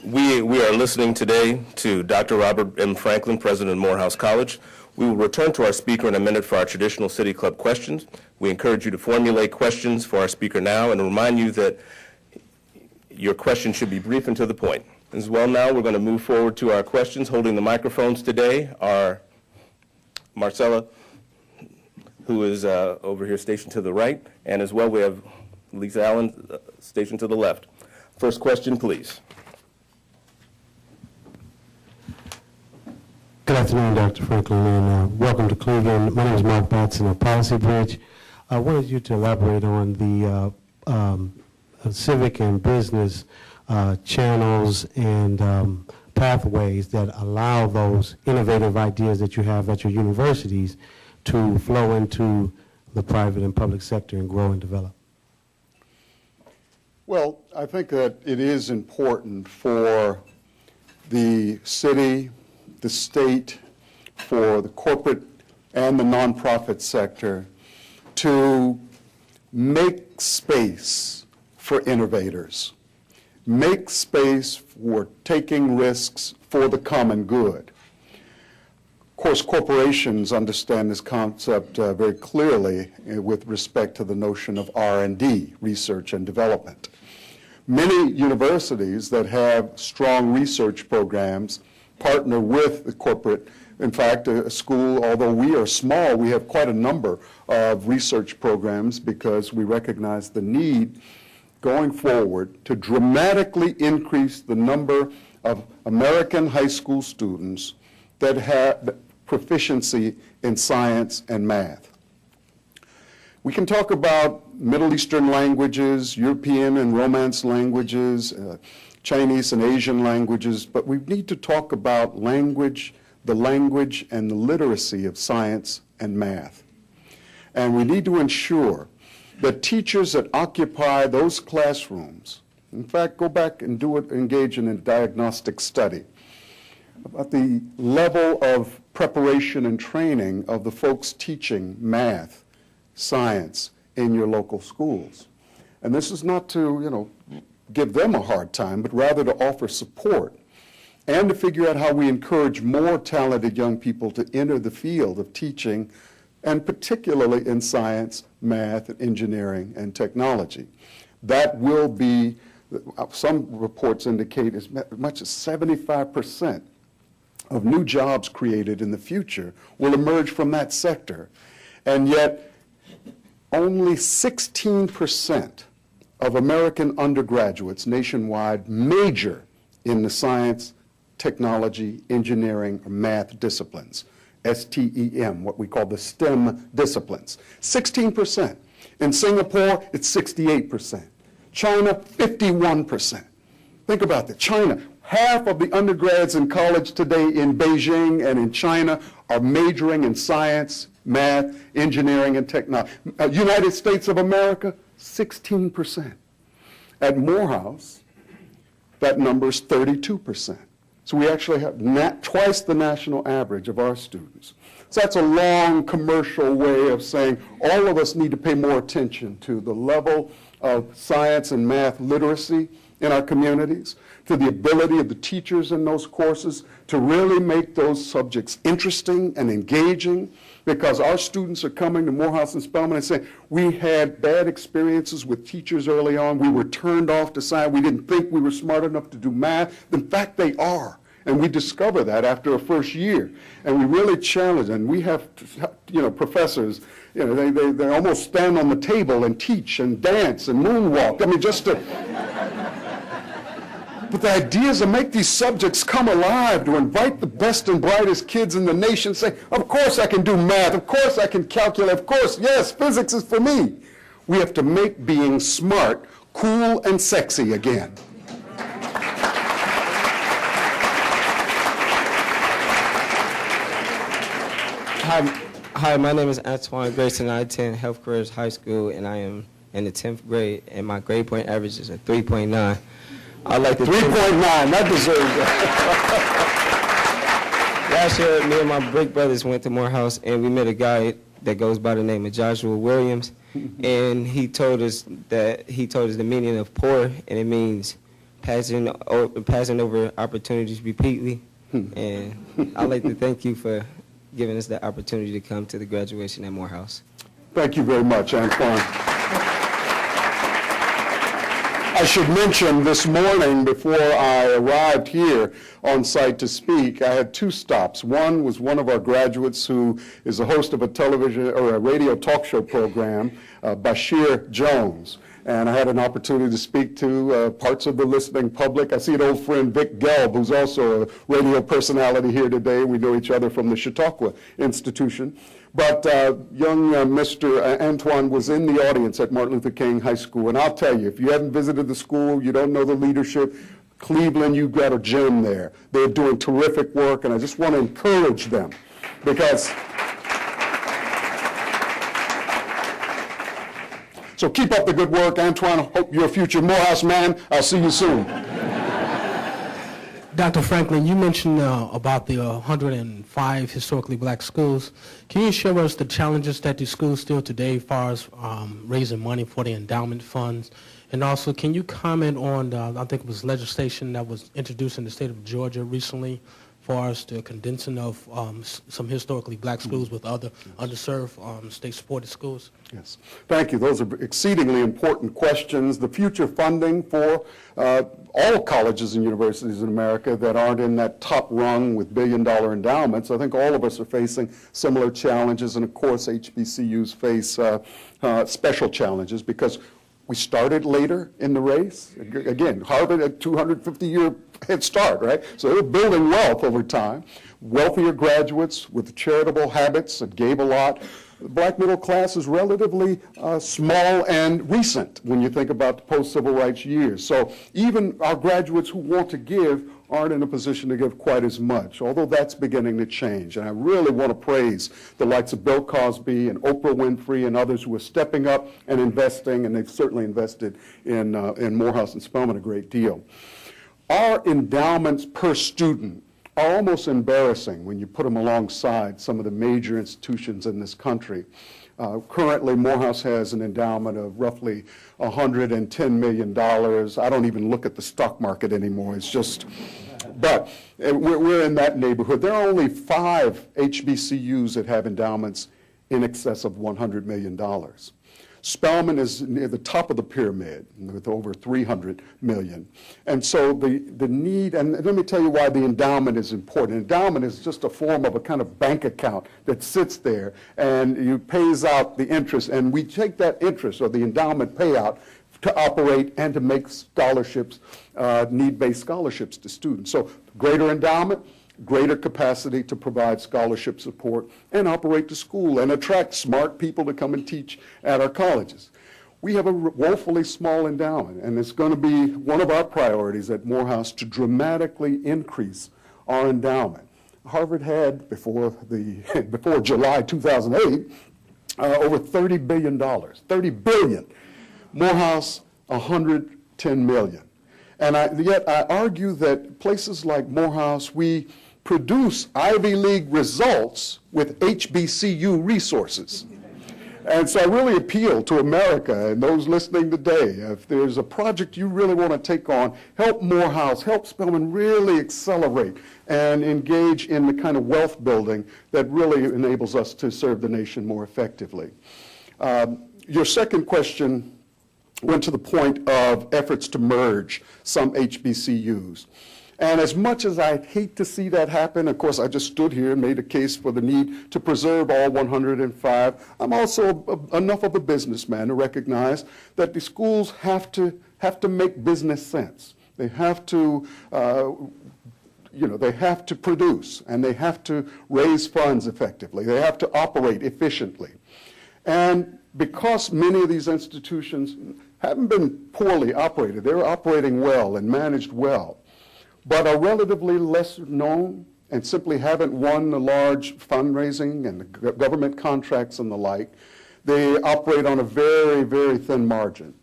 We are listening today to Dr. Robert M. Franklin, President of Morehouse College. We will return to our speaker in a minute for our traditional City Club questions. We encourage you to formulate questions for our speaker now and remind you that your question should be brief and to the point. As well, now we're going to move forward to our questions. Holding the microphones today are Marcella, who is over here stationed to the right, and as well we have Lisa Allen stationed to the left. First question, please. Good afternoon, Dr. Franklin, and welcome to Cleveland. My name is Mark Batson of Policy Bridge. I wanted you to elaborate on the civic and business channels and pathways that allow those innovative ideas that you have at your universities to flow into the private and public sector and grow and develop. Well, I think that it is important for the city, the state, for the corporate and the nonprofit sector to make space for innovators, make space for taking risks for the common good. Of course, corporations understand this concept very clearly with respect to the notion of R&D, research and development. Many universities that have strong research programs partner with the corporate. In fact, a school, although we are small, we have quite a number of research programs because we recognize the need going forward to dramatically increase the number of American high school students that have proficiency in science and math. We can talk about Middle Eastern languages, European and Romance languages, Chinese and Asian languages, but we need to talk about language and the literacy of science and math. And we need to ensure that teachers that occupy those classrooms, in fact, go back and engage in a diagnostic study about the level of preparation and training of the folks teaching math, science in your local schools. And this is not to, give them a hard time, but rather to offer support and to figure out how we encourage more talented young people to enter the field of teaching, and particularly in science, math, engineering, and technology. That will be, some reports indicate, as much as 75% of new jobs created in the future will emerge from that sector. And yet, only 16% of American undergraduates nationwide major in the science, technology, engineering, or math disciplines, STEM, what we call the STEM disciplines. 16%. In Singapore, it's 68%. China, 51%. Think about that. China, half of the undergrads in college today in Beijing and in China are majoring in science, math, engineering, and technology. United States of America, 16%. At Morehouse, that number is 32%. So we actually have twice the national average of our students. So that's a long commercial way of saying all of us need to pay more attention to the level of science and math literacy in our communities, to the ability of the teachers in those courses to really make those subjects interesting and engaging, because our students are coming to Morehouse and Spelman and saying, we had bad experiences with teachers early on, we were turned off to science, we didn't think we were smart enough to do math. In fact, they are. And we discover that after a first year. And we really challenge, and we have, professors, they almost stand on the table and teach and dance and moonwalk. I mean, just to... But the idea is to make these subjects come alive, to invite the best and brightest kids in the nation, say, of course I can do math, of course I can calculate, of course, yes, physics is for me. We have to make being smart cool and sexy again. Hi, my name is Antoine Grayson. I attend Health Careers High School, and I am in the 10th grade, and my grade point average is a 3.9. I like the 3.9, that deserves it. Last year, me and my big brothers went to Morehouse, and we met a guy that goes by the name of Joshua Williams, and he told us the meaning of poor, and it means passing over opportunities repeatedly. And I'd like to thank you for giving us the opportunity to come to the graduation at Morehouse. Thank you very much, Antoine. I should mention this morning before I arrived here on site to speak, I had two stops. One was one of our graduates who is the host of a television or a radio talk show program, Bashir Jones. And I had an opportunity to speak to parts of the listening public. I see an old friend, Vic Gelb, who's also a radio personality here today. We know each other from the Chautauqua Institution. But young Mr. Antoine was in the audience at Martin Luther King High School. And I'll tell you, if you haven't visited the school, you don't know the leadership, Cleveland, you've got a gem there. They're doing terrific work, and I just want to encourage them because... So keep up the good work, Antoine. Hope you're a future Morehouse man. I'll see you soon. Dr. Franklin, you mentioned about the 105 historically black schools. Can you share with us the challenges that the schools still today as far as raising money for the endowment funds? And also, can you comment on, I think it was legislation that was introduced in the state of Georgia recently far as the condensing of some historically black schools with other underserved state-supported schools? Yes. Thank you. Those are exceedingly important questions. The future funding for all colleges and universities in America that aren't in that top rung with billion-dollar endowments, I think all of us are facing similar challenges, and of course HBCUs face special challenges because we started later in the race. Again, Harvard had 250-year head start, right? So they're building wealth over time. Wealthier graduates with charitable habits that gave a lot. The black middle class is relatively small and recent when you think about the post-civil rights years. So even our graduates who want to give aren't in a position to give quite as much, although that's beginning to change. And I really want to praise the likes of Bill Cosby and Oprah Winfrey and others who are stepping up and investing, and they've certainly invested in Morehouse and Spelman a great deal. Our endowments per student are almost embarrassing when you put them alongside some of the major institutions in this country. Currently, Morehouse has an endowment of roughly $110 million. I don't even look at the stock market anymore. It's just, but we're in that neighborhood. There are only 5 HBCUs that have endowments in excess of $100 million. Spelman is near the top of the pyramid with over $300 million. And so the need, and let me tell you why the endowment is important. Endowment is just a form of a kind of bank account that sits there and you pays out the interest, and we take that interest or the endowment payout to operate and to make scholarships, need-based scholarships to students. So greater endowment, greater capacity to provide scholarship support and operate the school and attract smart people to come and teach at our colleges. We have a woefully small endowment, and it's going to be one of our priorities at Morehouse to dramatically increase our endowment. Harvard had, before July 2008, over $30 billion, $30 billion. Morehouse, $110 million. And yet I argue that places like Morehouse, we produce Ivy League results with HBCU resources. And so I really appeal to America and those listening today, if there's a project you really want to take on, help Morehouse, help Spelman really accelerate and engage in the kind of wealth building that really enables us to serve the nation more effectively. Your second question went to the point of efforts to merge some HBCUs. And as much as I hate to see that happen, of course, I just stood here and made a case for the need to preserve all 105. I'm also enough of a businessman to recognize that the schools have to make business sense. They have to, they have to produce, and they have to raise funds effectively. They have to operate efficiently. And because many of these institutions haven't been poorly operated, they're operating well and managed well, but are relatively less known and simply haven't won the large fundraising and the government contracts and the like. They operate on a very, very thin margin.